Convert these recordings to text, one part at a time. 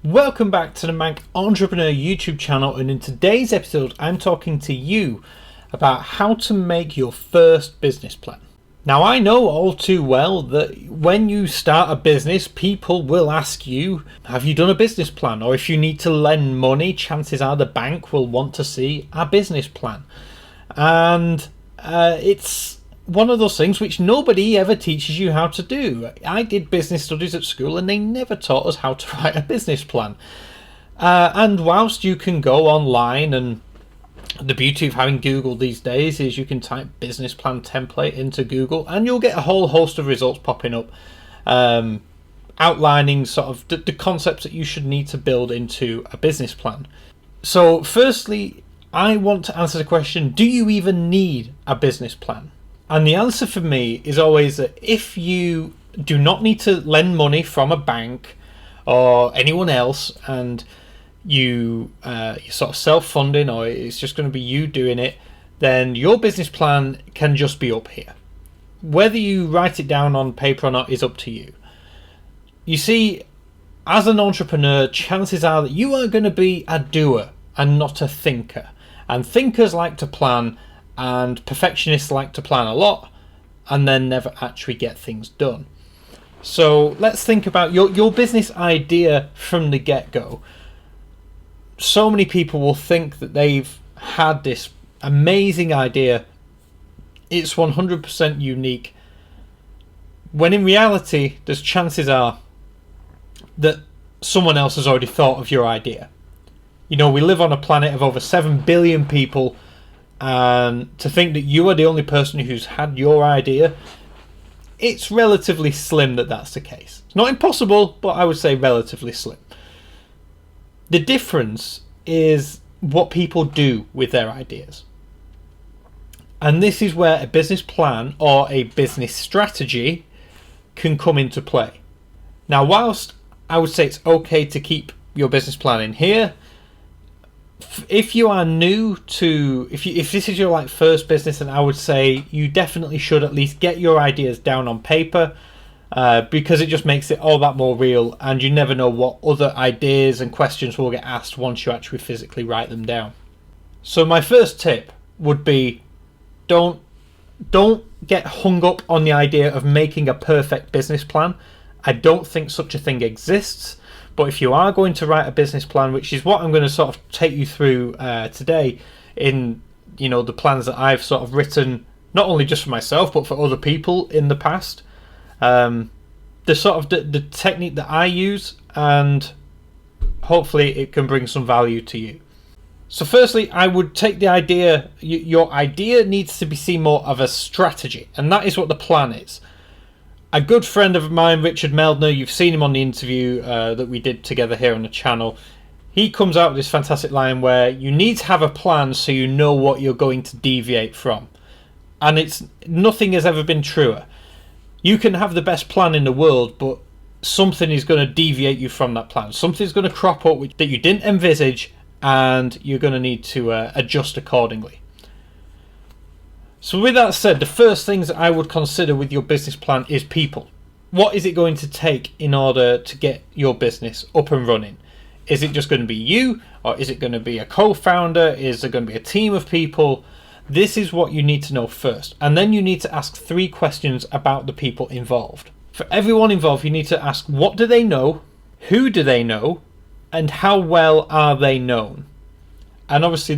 Welcome back to the Manc Entrepreneur YouTube channel, and in today's episode I'm talking to you about how to make your first business plan. Now, I know all too well that when you start a business, people will ask you, have you done a business plan? Or if you need to lend money, chances are the bank will want to see a business plan. And it's one of those things which nobody ever teaches you how to do. I did business studies at school and they never taught us how to write a business plan. And whilst you can go online, and the beauty of having Google these days is you can type business plan template into Google and you'll get a whole host of results popping up, outlining sort of the concepts that you should need to build into a business plan. So firstly, I want to answer the question, do you even need a business plan? And the answer for me is always that if you do not need to lend money from a bank or anyone else, and you're sort of self-funding, or it's just going to be you doing it, then your business plan can just be up here. Whether you write it down on paper or not is up to you. You see, as an entrepreneur, chances are that you are going to be a doer and not a thinker. And thinkers like to plan, and perfectionists like to plan a lot and then never actually get things done. So let's think about your business idea from the get-go. So many people will think that they've had this amazing idea, it's 100% unique, when in reality there's chances are that someone else has already thought of your idea. You know, we live on a planet of over 7 billion people, and to think that you are the only person who's had your idea, it's relatively slim that that's the case. It's not impossible, but I would say relatively slim. The difference is what people do with their ideas. And this is where a business plan or a business strategy can come into play. Now, whilst I would say it's okay to keep your business plan in here, if you are new to, if this is your first business, then I would say you definitely should at least get your ideas down on paper, because it just makes it all that more real, and you never know what other ideas and questions will get asked once you actually physically write them down. So my first tip would be, don't get hung up on the idea of making a perfect business plan. I don't think such a thing exists. But if you are going to write a business plan, which is what I'm going to sort of take you through today, in the plans that I've sort of written, not only just for myself but for other people in the past, the sort of the technique that I use, and hopefully it can bring some value to you. So firstly, I would take the idea, your idea needs to be seen more of a strategy, and that is what the plan is. A good friend of mine, Richard Meldner, you've seen him on the interview that we did together here on the channel. He comes out with this fantastic line where you need to have a plan so you know what you're going to deviate from. And nothing has ever been truer. You can have the best plan in the world, but something is going to deviate you from that plan. Something's going to crop up that you didn't envisage, and you're going to need to adjust accordingly. So with that said, the first things that I would consider with your business plan is people. What is it going to take in order to get your business up and running? Is it just going to be you, or is it going to be a co-founder? Is there going to be a team of people? This is what you need to know first. And then you need to ask 3 questions about the people involved. For everyone involved, you need to ask, what do they know? Who do they know? And how well are they known? And obviously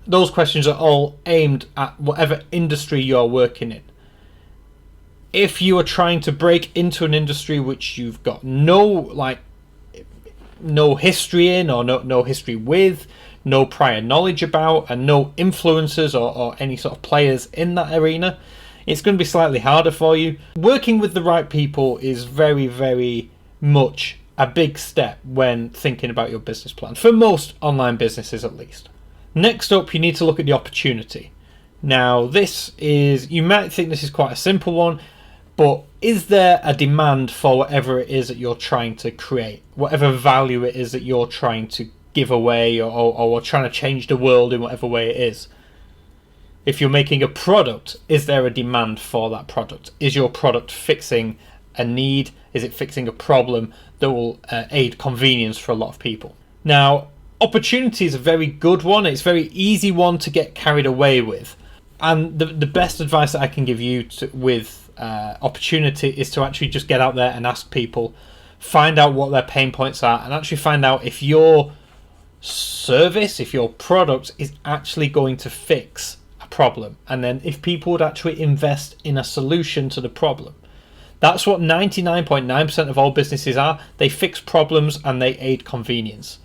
those questions are all aimed at whatever industry you're working in. If you are trying to break into an industry which you've got no history in, or no history with, no prior knowledge about, and no influencers or any sort of players in that arena, it's going to be slightly harder for you. Working with the right people is very, very much a big step when thinking about your business plan, for most online businesses at least. Next up, you need to look at the opportunity. Now, you might think this is quite a simple one, but is there a demand for whatever it is that you're trying to create, whatever value it is that you're trying to give away, or trying to change the world in whatever way it is? If you're making a product, is there a demand for that product? Is your product fixing a need? Is it fixing a problem that will aid convenience for a lot of people? Now, opportunity is a very good one. It's a very easy one to get carried away with. And the best advice that I can give you with opportunity is to actually just get out there and ask people, find out what their pain points are, and actually find out if your service, if your product is actually going to fix a problem, and then if people would actually invest in a solution to the problem. That's what 99.9% of all businesses are. They fix problems and they aid convenience.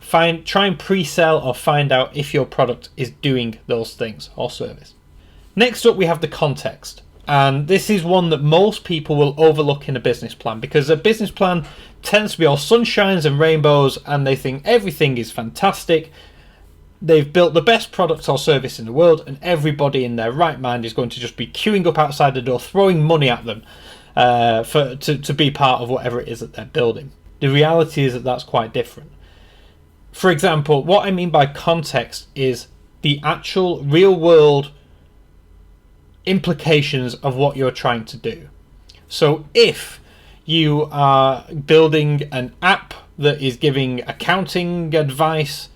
Try and pre-sell or find out if your product is doing those things or service. Next up, we have the context. And this is one that most people will overlook in a business plan, because a business plan tends to be all sunshines and rainbows and they think everything is fantastic. They've built the best product or service in the world, and everybody in their right mind is going to just be queuing up outside the door, throwing money at them to be part of whatever it is that they're building. The reality is that that's quite different. For example, what I mean by context is the actual real world implications of what you're trying to do. So if you are building an app that is giving accounting advice,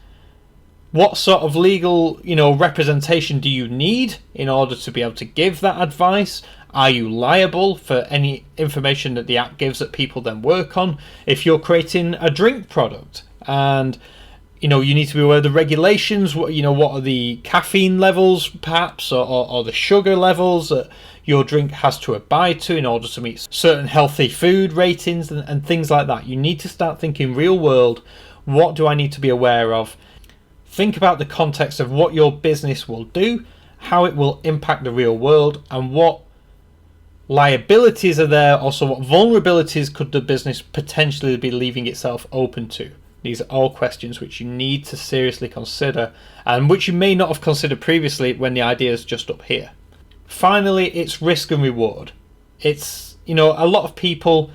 what sort of legal, representation do you need in order to be able to give that advice? Are you liable for any information that the app gives that people then work on? If you're creating a drink product and you need to be aware of the regulations, what are the caffeine levels perhaps, or the sugar levels that your drink has to abide to in order to meet certain healthy food ratings and things like that. You need to start thinking real world, what do I need to be aware of? Think about the context of what your business will do, how it will impact the real world, and what liabilities are there, also what vulnerabilities could the business potentially be leaving itself open to. These are all questions which you need to seriously consider, and which you may not have considered previously when the idea is just up here. Finally, it's risk and reward. It's, a lot of people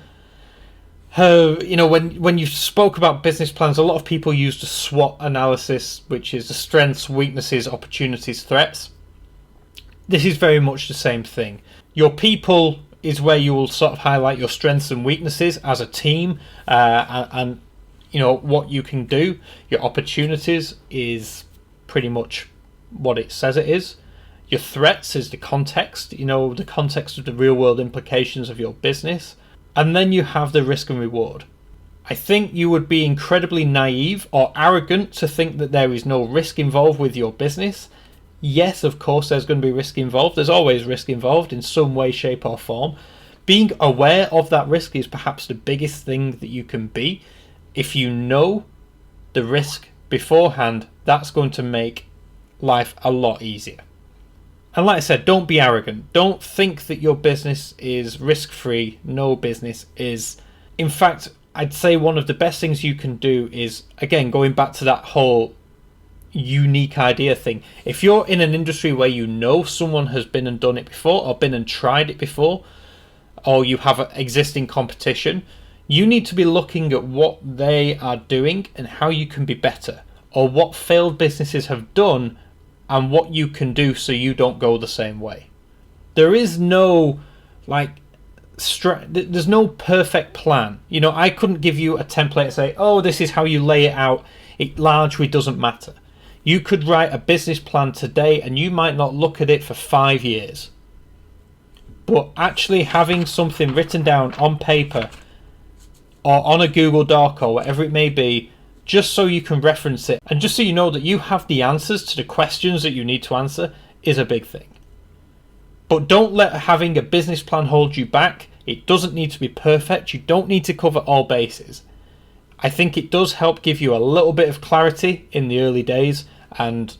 have, when you spoke about business plans, a lot of people used a SWOT analysis, which is the strengths, weaknesses, opportunities, threats. This is very much the same thing. Your people is where you will sort of highlight your strengths and weaknesses as a team, and what you can do. Your opportunities is pretty much what it says it is. Your threats is the context, the context of the real world implications of your business. And then you have the risk and reward. I think you would be incredibly naive or arrogant to think that there is no risk involved with your business. Yes, of course, there's going to be risk involved. There's always risk involved in some way, shape or form. Being aware of that risk is perhaps the biggest thing that you can be. If you know the risk beforehand, that's going to make life a lot easier. And like I said, don't be arrogant. Don't think that your business is risk-free. No business is. In fact, I'd say one of the best things you can do is, again, going back to that whole unique idea thing. If you're in an industry where someone has been and done it before, or been and tried it before, or you have existing competition, you need to be looking at what they are doing and how you can be better, or what failed businesses have done and what you can do so you don't go the same way. There is no there's no perfect plan. I couldn't give you a template and say, oh, this is how you lay it out. It largely doesn't matter. You could write a business plan today and you might not look at it for 5 years. But actually having something written down on paper or on a Google Doc or whatever it may be, just so you can reference it and just so you know that you have the answers to the questions that you need to answer, is a big thing. But don't let having a business plan hold you back. It doesn't need to be perfect. You don't need to cover all bases. I think it does help give you a little bit of clarity in the early days, and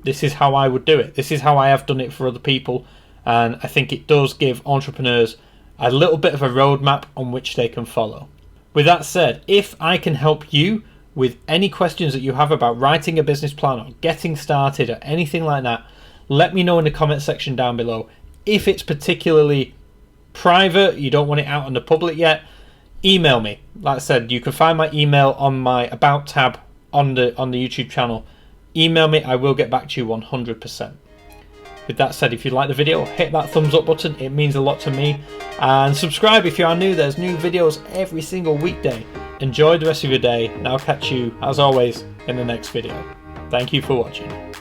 this is how I would do it. This is how I have done it for other people, and I think it does give entrepreneurs a little bit of a roadmap on which they can follow. With that said, if I can help you with any questions that you have about writing a business plan or getting started or anything like that, let me know in the comment section down below. If it's particularly private, you don't want it out on the public yet, email me. Like I said, you can find my email on my About tab on the YouTube channel. Email me, I will get back to you 100%. With that said, if you like the video, hit that thumbs up button, it means a lot to me. And subscribe if you are new, there's new videos every single weekday. Enjoy the rest of your day, and I'll catch you, as always, in the next video. Thank you for watching.